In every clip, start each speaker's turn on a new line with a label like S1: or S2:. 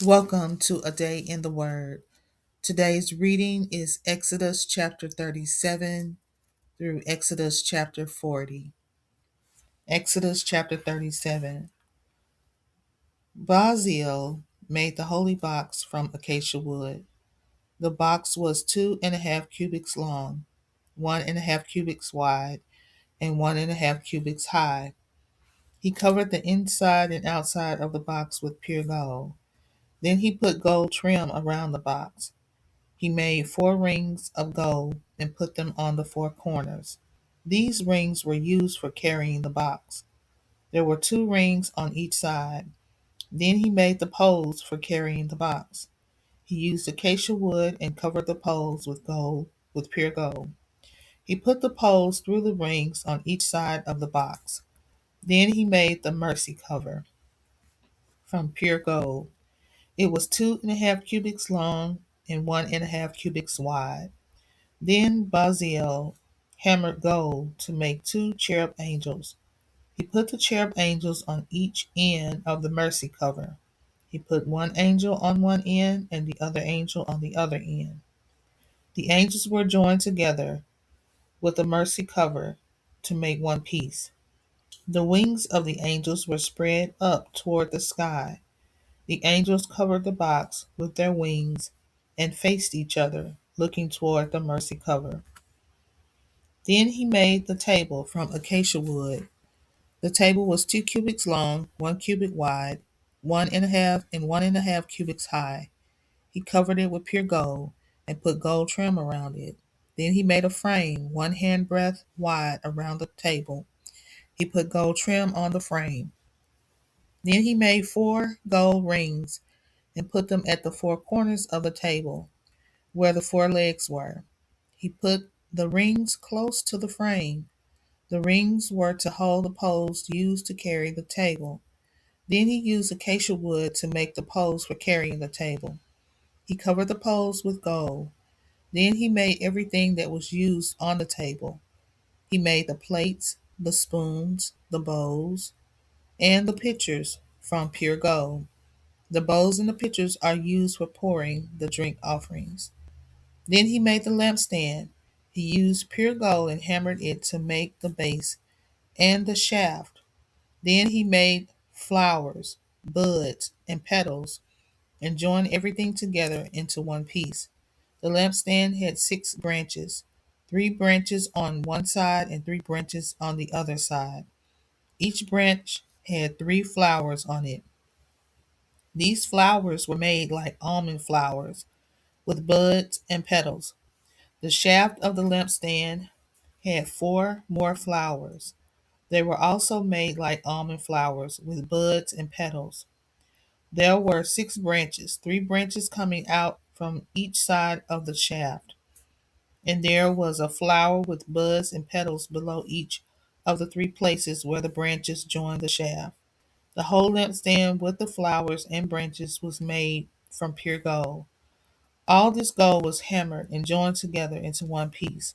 S1: Welcome to A Day in the Word. Today's reading is Exodus chapter 37 through Exodus chapter 40. Exodus chapter 37. Baziel made the holy box from acacia wood. The box was 2.5 cubits long, 1.5 cubits wide, and 1.5 cubits high. He covered the inside and outside of the box with pure gold. Then he put gold trim around the box. He made 4 rings of gold and put them on the 4 corners. These rings were used for carrying the box. There were 2 rings on each side. Then he made the poles for carrying the box. He used acacia wood and covered the poles with pure gold. He put the poles through the rings on each side of the box. Then he made the mercy cover from pure gold. It was 2.5 cubits long and 1.5 cubits wide. Then Baziel hammered gold to make 2 cherub angels. He put the cherub angels on each end of the mercy cover. He put one angel on one end and the other angel on the other end. The angels were joined together with the mercy cover to make one piece. The wings of the angels were spread up toward the sky. The angels covered the box with their wings and faced each other, looking toward the mercy cover. Then he made the table from acacia wood. The table was 2 cubits long, 1 cubit wide, 1.5 and 1.5 cubits high. He covered it with pure gold and put gold trim around it. Then he made a frame 1 handbreadth wide around the table. He put gold trim on the frame. Then he made 4 gold rings and put them at the 4 corners of the table, where the 4 legs were. He put the rings close to the frame. The rings were to hold the poles used to carry the table. Then he used acacia wood to make the poles for carrying the table. He covered the poles with gold. Then he made everything that was used on the table. He made the plates, the spoons, the bowls, and the pitchers from pure gold. The bowls and the pitchers are used for pouring the drink offerings. Then he made the lampstand. He used pure gold and hammered it to make the base and the shaft. Then he made flowers, buds, and petals, and joined everything together into one piece. The lampstand had 6 branches, 3 branches on one side and 3 branches on the other side. Each branch had 3 flowers on it. These flowers were made like almond flowers, with buds and petals. The shaft of the lampstand had 4 more flowers. They were also made like almond flowers, with buds and petals. There were 6 branches, 3 branches coming out from each side of the shaft, and there was a flower with buds and petals below each of the 3 places where the branches joined the shaft. The whole lampstand with the flowers and branches was made from pure gold. All this gold was hammered and joined together into one piece.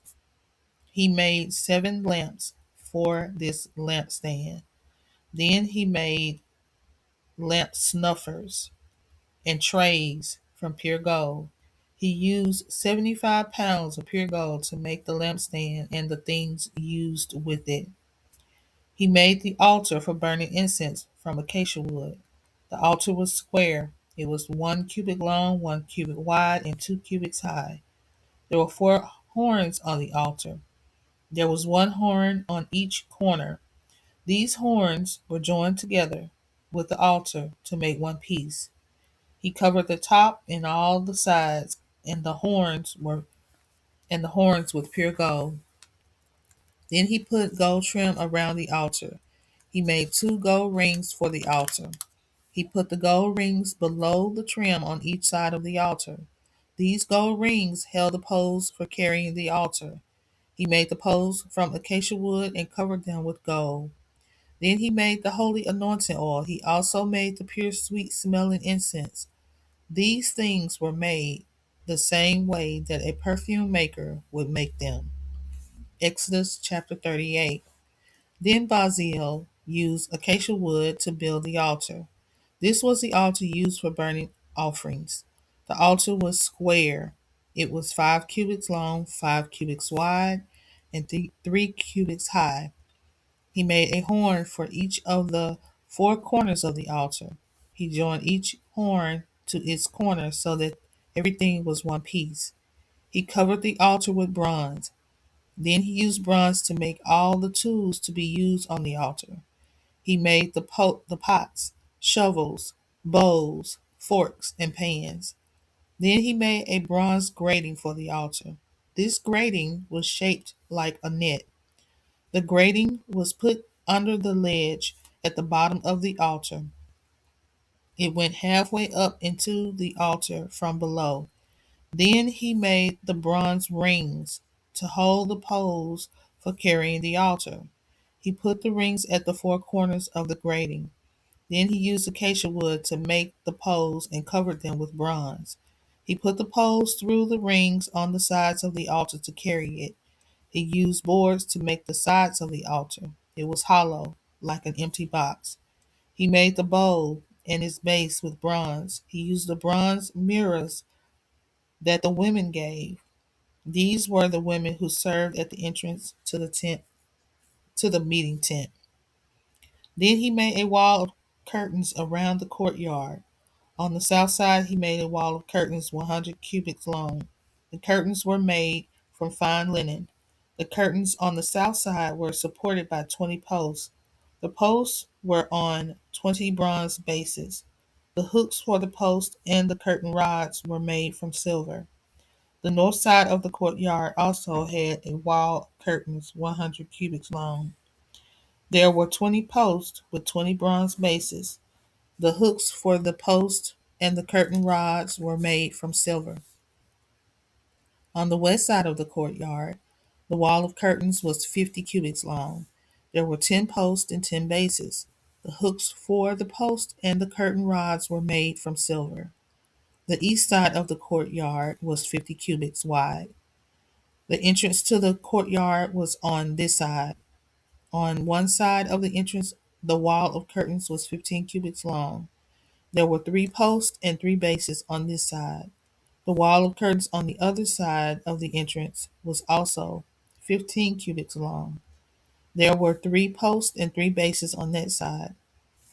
S1: He made 7 lamps for this lampstand. Then he made lamp snuffers and trays from pure gold. He used 75 pounds of pure gold to make the lampstand and the things used with it. He made the altar for burning incense from acacia wood. The altar was square. It was 1 cubit long, 1 cubit wide, and 2 cubits high. There were 4 horns on the altar. There was one horn on each corner. These horns were joined together with the altar to make one piece. He covered the top and all the sides, and the horns with pure gold. Then he put gold trim around the altar. He made 2 gold rings for the altar. He put the gold rings below the trim on each side of the altar. These gold rings held the poles for carrying the altar. He made the poles from acacia wood and covered them with gold. Then he made the holy anointing oil. He also made the pure sweet smelling incense. These things were made the same way that a perfume maker would make them. Exodus chapter 38. Then Baziel used acacia wood to build the altar. This was the altar used for burning offerings. The altar was square. It was 5 cubits long, 5 cubits wide, and 3 cubits high. He made a horn for each of the 4 corners of the altar. He joined each horn to its corner so that everything was one piece. He covered the altar with bronze. Then he used bronze to make all the tools to be used on the altar. He made the pots, shovels, bowls, forks, and pans. Then he made a bronze grating for the altar. This grating was shaped like a net. The grating was put under the ledge at the bottom of the altar. It went halfway up into the altar from below. Then he made the bronze rings to hold the poles for carrying the altar. He put the rings at the 4 corners of the grating. Then he used acacia wood to make the poles and covered them with bronze. He put the poles through the rings on the sides of the altar to carry it. He used boards to make the sides of the altar. It was hollow, like an empty box. He made the bowl and its base with bronze. He used the bronze mirrors that the women gave. These were the women who served at the entrance to the tent, to the meeting tent. Then he made a wall of curtains around the courtyard. On the south side, he made a wall of curtains 100 cubits long. The curtains were made from fine linen. The curtains on the south side were supported by 20 posts. The posts were on 20 bronze bases. The hooks for the posts and the curtain rods were made from silver. The north side of the courtyard also had a wall of curtains 100 cubits long. There were 20 posts with 20 bronze bases. The hooks for the posts and the curtain rods were made from silver. On the west side of the courtyard, the wall of curtains was 50 cubits long. There were 10 posts and 10 bases. The hooks for the posts and the curtain rods were made from silver. The east side of the courtyard was 50 cubits wide. The entrance to the courtyard was on this side. On one side of the entrance, the wall of curtains was 15 cubits long. There were 3 posts and 3 bases on this side. The wall of curtains on the other side of the entrance was also 15 cubits long. There were 3 posts and 3 bases on that side.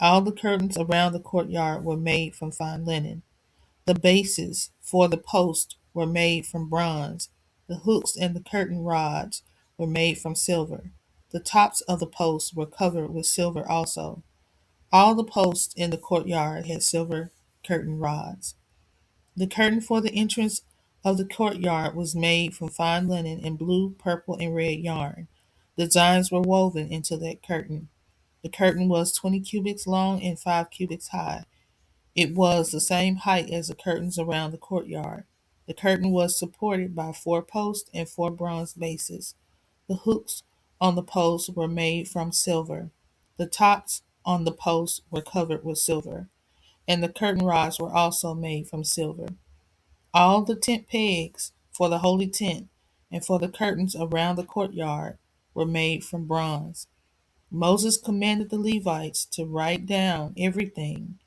S1: All the curtains around the courtyard were made from fine linen. The bases for the posts were made from bronze. The hooks and the curtain rods were made from silver. The tops of the posts were covered with silver also. All the posts in the courtyard had silver curtain rods. The curtain for the entrance of the courtyard was made from fine linen and blue, purple, and red yarn. Designs were woven into that curtain. The curtain was 20 cubits long and 5 cubits high. It was the same height as the curtains around the courtyard. The curtain was supported by 4 posts and 4 bronze bases. The hooks on the posts were made from silver. The tops on the posts were covered with silver, and the curtain rods were also made from silver. All the tent pegs for the holy tent and for the curtains around the courtyard were made from bronze. Moses commanded the Levites to write down everything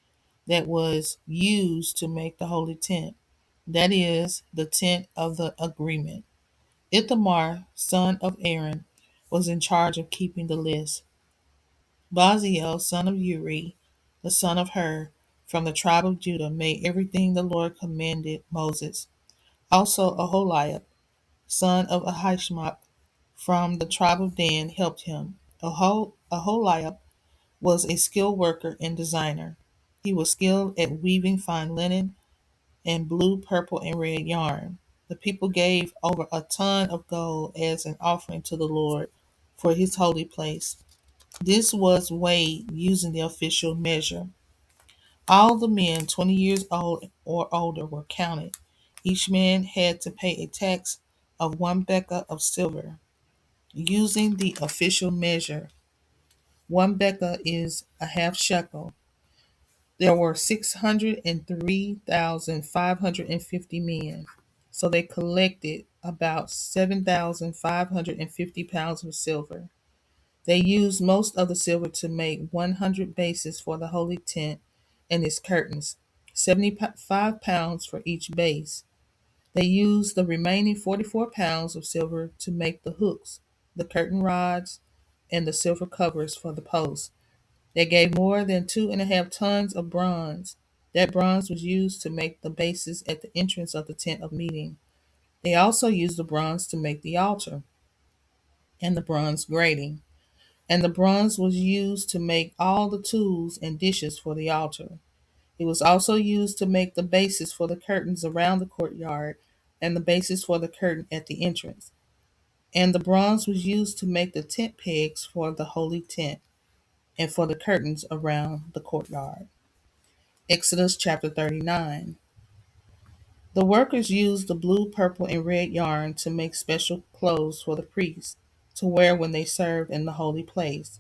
S1: that was used to make the holy tent, that is, the tent of the agreement. Ithamar, son of Aaron, was in charge of keeping the list. Baziel, son of Uri, the son of Hur, from the tribe of Judah, made everything the Lord commanded Moses. Also Aholiab, son of Ahisamach, from the tribe of Dan, helped him. Aholiab was a skilled worker and designer. He was skilled at weaving fine linen and blue, purple, and red yarn. The people gave over a ton of gold as an offering to the Lord for his holy place. This was weighed using the official measure. All the men 20 years old or older were counted. Each man had to pay a tax of 1 bekah of silver. Using the official measure, 1 bekah is a half shekel. There were 603,550 men, so they collected about 7,550 pounds of silver. They used most of the silver to make 100 bases for the holy tent and its curtains, 75 pounds for each base. They used the remaining 44 pounds of silver to make the hooks, the curtain rods, and the silver covers for the posts. They gave more than 2.5 tons of bronze. That bronze was used to make the bases at the entrance of the tent of meeting. They also used the bronze to make the altar and the bronze grating. And the bronze was used to make all the tools and dishes for the altar. It was also used to make the bases for the curtains around the courtyard and the bases for the curtain at the entrance. And the bronze was used to make the tent pegs for the holy tent and for the curtains around the courtyard. Exodus chapter 39. The workers used the blue, purple, and red yarn to make special clothes for the priests to wear when they served in the holy place.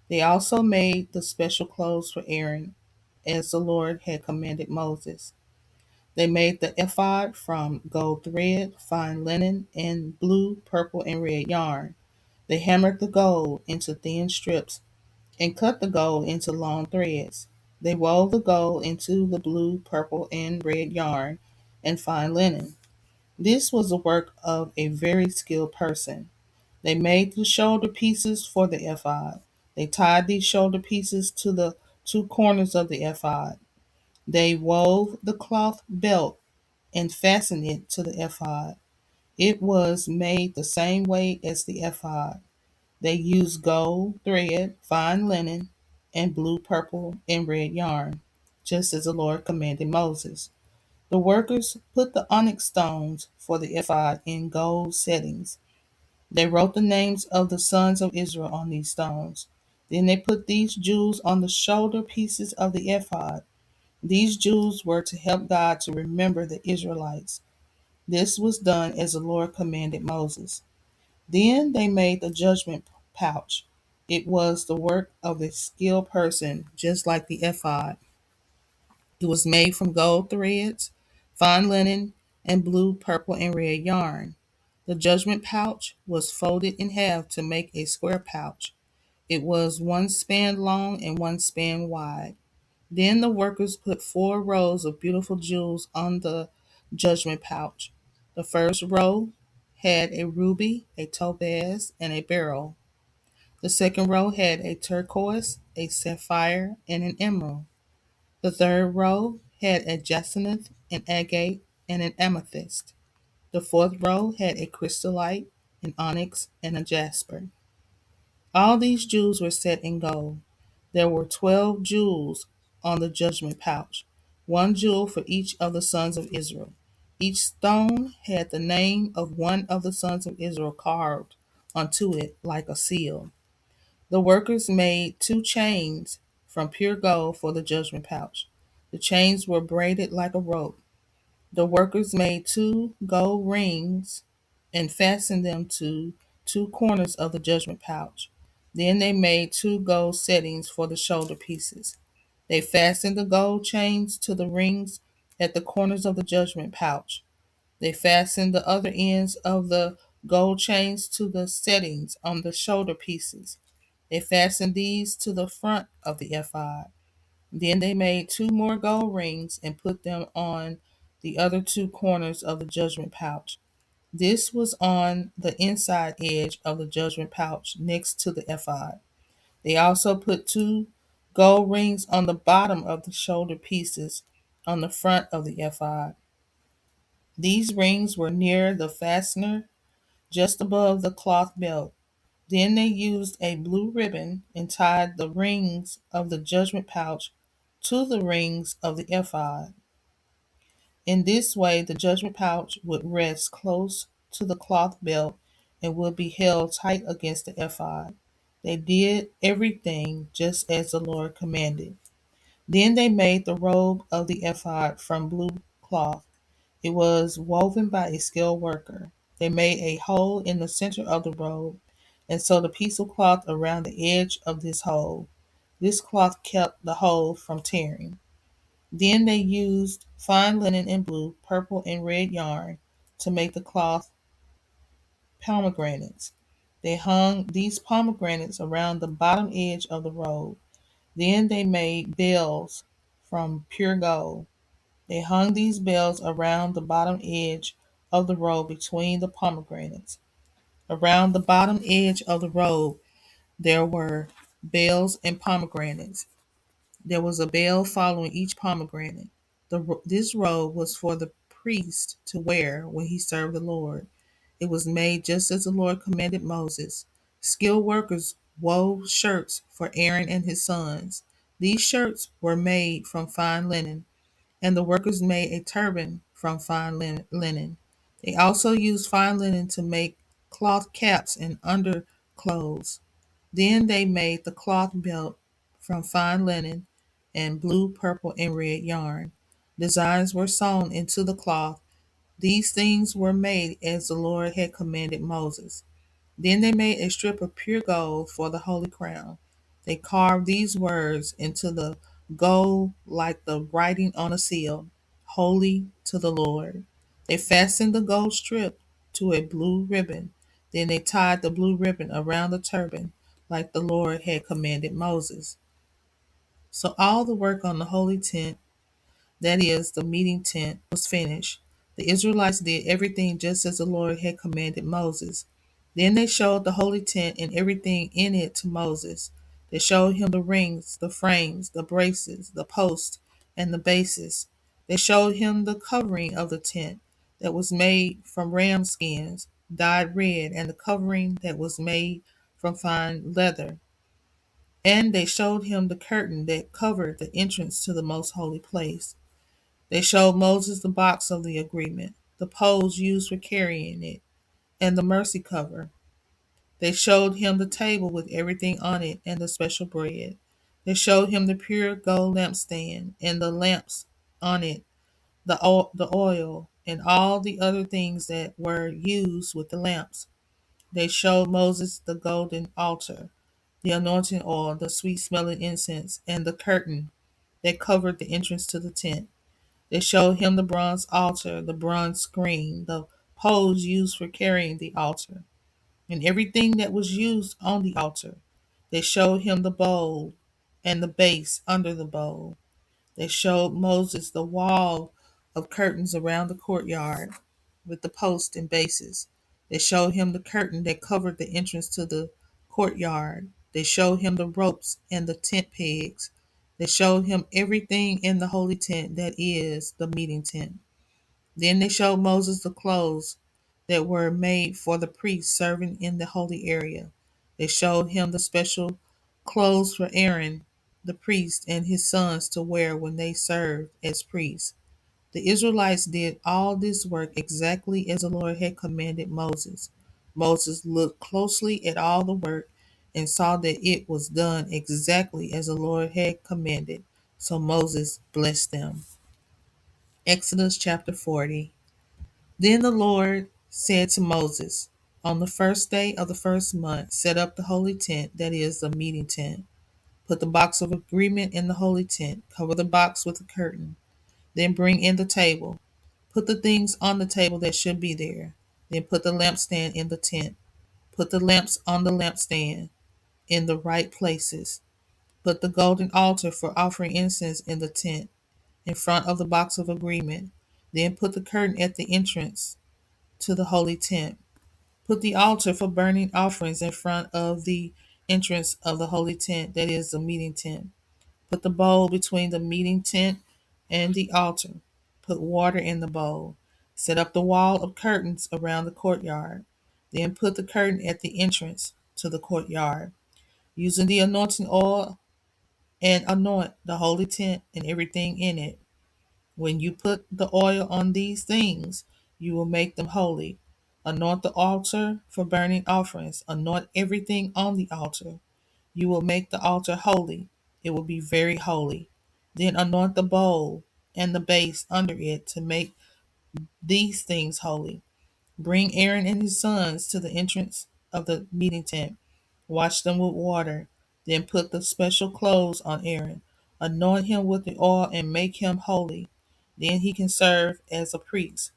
S1: They also made the special clothes for Aaron, as the Lord had commanded Moses. They made the ephod from gold thread, fine linen, and blue, purple, and red yarn. They hammered the gold into thin strips and cut the gold into long threads. They wove the gold into the blue, purple, and red yarn and fine linen. This was the work of a very skilled person. They made the shoulder pieces for the ephod. They tied these shoulder pieces to the two corners of the ephod. They wove the cloth belt and fastened it to the ephod. It was made the same way as the ephod. They used gold thread, fine linen, and blue, purple, and red yarn, just as the Lord commanded Moses. The workers put the onyx stones for the ephod in gold settings. They wrote the names of the sons of Israel on these stones. Then they put these jewels on the shoulder pieces of the ephod. These jewels were to help God to remember the Israelites. This was done as the Lord commanded Moses. Then they made the judgment pouch. It was the work of a skilled person, just like the ephod. It was made from gold threads, fine linen, and blue, purple, and red yarn. The judgment pouch was folded in half to make a square pouch. It was 1 span long and 1 span wide. Then the workers put 4 rows of beautiful jewels on the judgment pouch. The first row had a ruby, a topaz, and a beryl. The second row had a turquoise, a sapphire, and an emerald. The third row had a jacinth, an agate, and an amethyst. The fourth row had a chrysolite, an onyx, and a jasper. All these jewels were set in gold. There were 12 jewels on the judgment pouch, 1 jewel for each of the sons of Israel. Each stone had the name of one of the sons of Israel carved onto it like a seal. The workers made 2 chains from pure gold for the judgment pouch. The chains were braided like a rope. The workers made 2 gold rings and fastened them to 2 corners of the judgment pouch. Then they made 2 gold settings for the shoulder pieces. They fastened the gold chains to the rings at the corners of the judgment pouch. They fastened the other ends of the gold chains to the settings on the shoulder pieces. They fastened these to the front of the ephod. Then they made 2 more gold rings and put them on the other 2 corners of the judgment pouch. This was on the inside edge of the judgment pouch next to the ephod. They also put 2 gold rings on the bottom of the shoulder pieces on the front of the ephod. These rings were near the fastener just above the cloth belt. Then they used a blue ribbon and tied the rings of the judgment pouch to the rings of the ephod. In this way, the judgment pouch would rest close to the cloth belt and would be held tight against the ephod. They did everything just as the Lord commanded. Then they made the robe of the ephod from blue cloth. It was woven by a skilled worker. They made a hole in the center of the robe and sewed a piece of cloth around the edge of this hole. This cloth kept the hole from tearing. Then they used fine linen and blue, purple, and red yarn to make the cloth pomegranates. They hung these pomegranates around the bottom edge of the robe. Then they made bells from pure gold. They hung these bells around the bottom edge of the robe between the pomegranates. Around the bottom edge of the robe there were bells and pomegranates. There was a bell following each pomegranate. This robe was for the priest to wear when he served the Lord. It was made just as the Lord commanded Moses. Skilled workers wove shirts for Aaron and his sons. These shirts were made from fine linen, and the workers made a turban from fine linen. They also used fine linen to make cloth caps and underclothes. Then they made the cloth belt from fine linen and blue, purple, and red yarn. Designs were sewn into the cloth. These things were made as the Lord had commanded Moses. Then they made a strip of pure gold for the holy crown. They carved these words into the gold like the writing on a seal, Holy to the Lord. They fastened the gold strip to a blue ribbon. Then they tied the blue ribbon around the turban like the Lord had commanded Moses. So all the work on the holy tent, that is, the meeting tent, was finished. The Israelites did everything just as the Lord had commanded Moses. Then they showed the holy tent and everything in it to Moses. They showed him the rings, the frames, the braces, the posts, and the bases. They showed him the covering of the tent that was made from ram skins, dyed red, and the covering that was made from fine leather. And they showed him the curtain that covered the entrance to the most holy place. They showed Moses the box of the agreement, the poles used for carrying it, and the mercy cover. They showed him the table with everything on it and the special bread. They showed him the pure gold lampstand and the lamps on it, the oil, and all the other things that were used with the lamps. They showed Moses the golden altar, the anointing oil, the sweet smelling incense, and the curtain that covered the entrance to the tent. They showed him the bronze altar, the bronze screen, the poles used for carrying the altar, and everything that was used on the altar. They showed him the bowl and the base under the bowl. They showed Moses the wall of curtains around the courtyard with the posts and bases. They showed him the curtain that covered the entrance to the courtyard. They showed him the ropes and the tent pegs. They showed him everything in the holy tent that is the meeting tent. Then they showed Moses the clothes that were made for the priests serving in the holy area. They showed him the special clothes for Aaron, the priest, and his sons to wear when they served as priests. The Israelites did all this work exactly as the Lord had commanded Moses. Moses looked closely at all the work and saw that it was done exactly as the Lord had commanded. So Moses blessed them. Exodus chapter 40. Then the Lord said to Moses, on the first day of the first month, set up the holy tent, that is, the meeting tent. Put the box of agreement in the holy tent. Cover the box with a curtain. Then bring in the table. Put the things on the table that should be there. Then put the lampstand in the tent. Put the lamps on the lampstand in the right places. Put the golden altar for offering incense in the tent, in front of the box of agreement. Then put the curtain at the entrance to the holy tent. Put the altar for burning offerings in front of the entrance of the holy tent, that is, the meeting tent. Put the bowl between the meeting tent and the altar. Put water in the bowl. Set up the wall of curtains around the courtyard. Then put the curtain at the entrance to the courtyard. Using the anointing oil and anoint the holy tent and everything in it. When you put the oil on these things, you will make them holy. Anoint the altar for burning offerings. Anoint everything on the altar. You will make the altar holy. It will be very holy. Then anoint the bowl and the base under it to make these things holy. Bring Aaron and his sons to the entrance of the meeting tent. Wash them with water. Then put the special clothes on Aaron. Anoint him with the oil and make him holy. Then he can serve as a priest.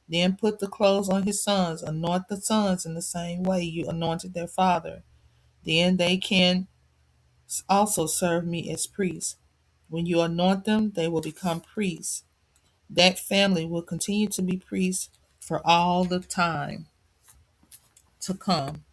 S1: Then put the clothes on his sons. Anoint the sons in the same way you anointed their father. Then they can also serve me as priests. When you anoint them, they will become priests. That family will continue to be priests for all the time to come.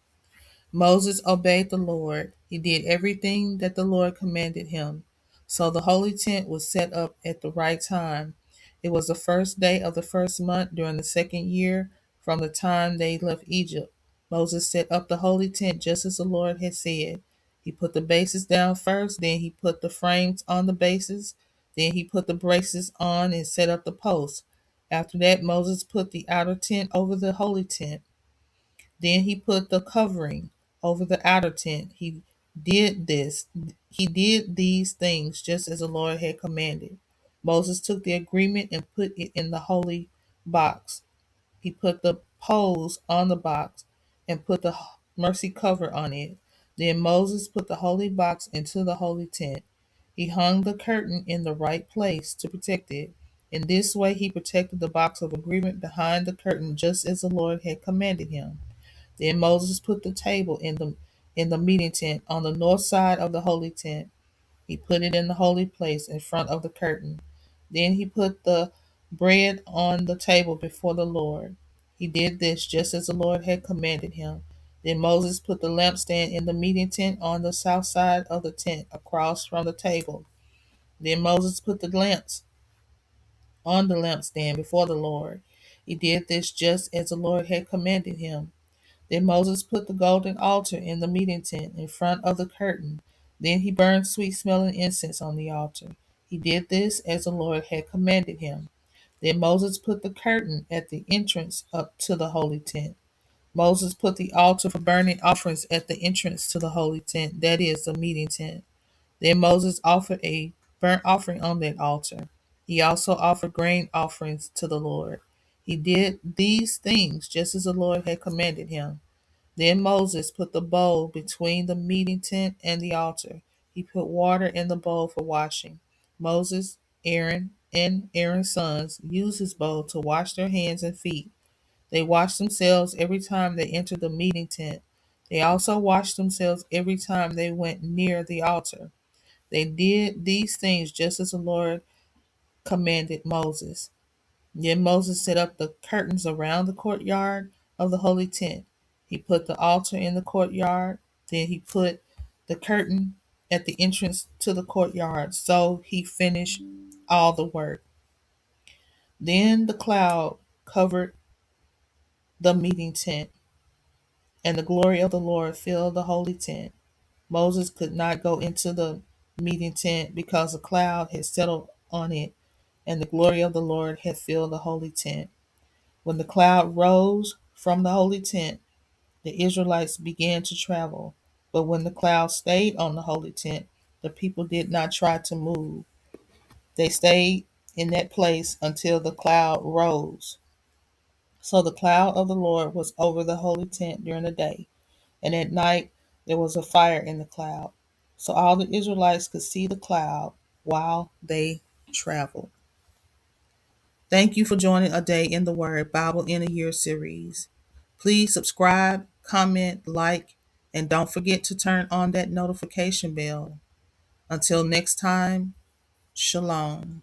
S1: Moses obeyed the Lord. He did everything that the Lord commanded him. So the holy tent was set up at the right time. It was the first day of the first month during the second year from the time they left Egypt. Moses set up the holy tent just as the Lord had said. He put the bases down first, then he put the frames on the bases, then he put the braces on and set up the posts. After that, Moses put the outer tent over the holy tent. Then he put the covering over the outer tent. Did this. He did these things just as the Lord had commanded. Moses took the agreement and put it in the holy box. He put the poles on the box and put the mercy cover on it. Then Moses put the holy box into the holy tent. He hung the curtain in the right place to protect it. In this way, he protected the box of agreement behind the curtain just as the Lord had commanded him. Then Moses put the table in the meeting tent on the north side of the holy tent. He put it in the holy place in front of the curtain. Then he put the bread on the table before the Lord. He did this just as the Lord had commanded him. Then Moses put the lampstand in the meeting tent on the south side of the tent across from the table. Then Moses put the lamps on the lampstand before the Lord. He did this just as the Lord had commanded him. Then Moses put the golden altar in the meeting tent in front of the curtain. Then he burned sweet smelling incense on the altar. He did this as the Lord had commanded him. Then Moses put the curtain at the entrance up to the holy tent. Moses put the altar for burning offerings at the entrance to the holy tent, that is, the meeting tent. Then Moses offered a burnt offering on that altar. He also offered grain offerings to the Lord. He did these things just as the Lord had commanded him. Then Moses put the bowl between the meeting tent and the altar. He put water in the bowl for washing. Moses, Aaron, and Aaron's sons used his bowl to wash their hands and feet. They washed themselves every time they entered the meeting tent. They also washed themselves every time they went near the altar. They did these things just as the Lord commanded Moses. Then Moses set up the curtains around the courtyard of the holy tent. He put the altar in the courtyard. Then he put the curtain at the entrance to the courtyard. So he finished all the work. Then the cloud covered the meeting tent, and the glory of the Lord filled the holy tent. Moses could not go into the meeting tent because the cloud had settled on it, and the glory of the Lord had filled the holy tent. When the cloud rose from the holy tent, the Israelites began to travel. But when the cloud stayed on the holy tent, the people did not try to move. They stayed in that place until the cloud rose. So the cloud of the Lord was over the holy tent during the day, and at night there was a fire in the cloud. So all the Israelites could see the cloud while they traveled. Thank you for joining A Day in the Word Bible in a Year series. Please subscribe, comment, like, and don't forget to turn on that notification bell. Until next time, Shalom.